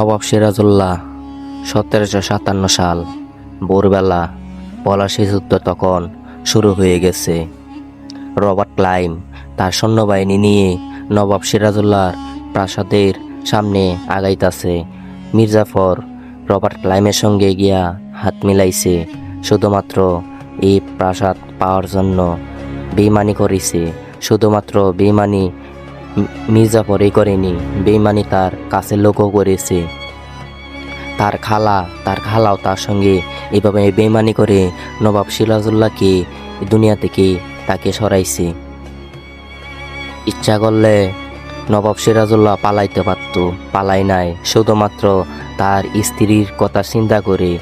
নবাব সিরাজউল্লাহ 1757 সাল ভোরবেলা পলাশী যুদ্ধ তখন শুরু হয়ে গেছে। রবার্ট ক্লাইভ তার সৈন্যবাহিনী নিয়ে নবাব সিরাজউল্লাহর প্রাসাদের সামনে আগাইতাছে। মির্জাফর রবার্ট ক্লাইভের সঙ্গে গিয়া হাত মিলাইছে, শুধুমাত্র এই প্রাসাদ পাওয়ার জন্য বেইমানি করেছে। শুধুমাত্র বেইমানি মির্জাফরই করেনি, বেইমানি তার কাছে লোকও করেছে। তার খালাও তার সঙ্গে এভাবে বেইমানি করে নবাব সিরাজউল্লাহকে দুনিয়া থেকে তাকে সরাইছে। ইচ্ছা করলে নবাব সিরাজউল্লাহ পালাইতে পারত, পালাই নাই। শুধুমাত্র তার স্ত্রীর কথা চিন্তা করে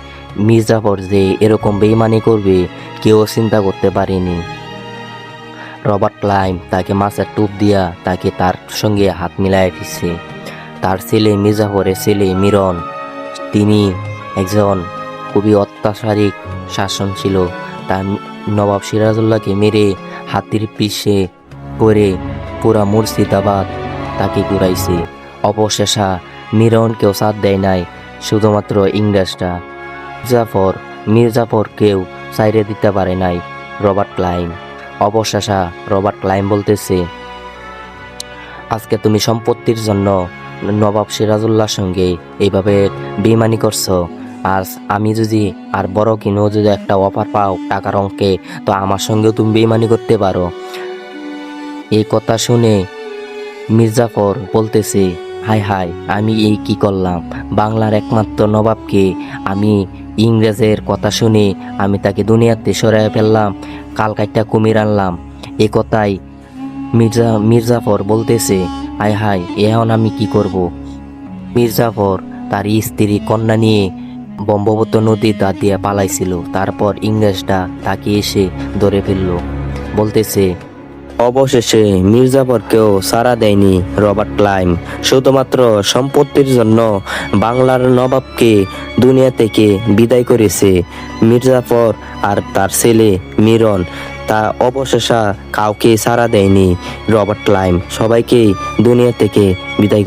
মির্জাফর যে এরকম বেইমানি করবে কেউ চিন্তা করতে পারেনি। রবার্ট ক্লাইভ তাকে মাছের টোপ দিয়া তাকে তার সঙ্গে হাত মিলাই দিচ্ছে। তার ছেলে মির্জাফরের ছেলে মিরন, তিনি একজন খুবই অত্যাচারিক শাসন ছিল। তার নবাব সিরাজউল্লাহকে মেরে হাতির পিছে করে পুরা মুর্শিদাবাদ তাকে ঘুরাইছে। অবশেষে মিরনকেও সাথ দেয় নাই, শুধুমাত্র ইংরেজরা। মির্জাফরকেও সাইরে দিতে পারে নাই রবার্ট ক্লাইভ। অবশেষে রবার্ট ক্লাইভ বলতেছে, আজকে তুমি সম্পত্তির জন্য নবাব সিরাজউল্লাহর সঙ্গে এইভাবে বেইমানি করছো, আর আমি যদি আর বড় কিনো যদি একটা অফার পাও টাকার অঙ্কে, তো আমার সঙ্গেও তুমি বেইমানি করতে পারো। এই কথা শুনে মির্জাফর বলতেছে, হায় হায়, আমি এই কি করলাম? বাংলার একমাত্র নবাবকে আমি ইংরেজের কথা শুনে আমি তাকে দুনিয়াতে সরাই ফেললাম, কালকাইটা কুমির আনলাম। এ কথাই মির্জাফর বলতেছে, হায় হায়, এখন আমি কি করব? মির্জাফর তার স্ত্রী কন্যা নিয়ে ব্রহ্মপুত্র নদীর দাঁত দিয়ে পালাইছিল। তারপর ইংরেজরা তাকে এসে ধরে ফেলল। বলতেছে, অবশেষে মির্জাফরকেও সাড়া দেয়নি রবার্ট ক্লাইভ। শুধুমাত্র সম্পত্তির জন্য বাংলার নবাবকে দুনিয়া থেকে বিদায় করেছে মির্জাফর আর তার ছেলে মিরন। তা অবশেষে কাউকে সাড়া দেয়নি রবার্ট ক্লাইভ, সবাইকে দুনিয়া থেকে বিদায়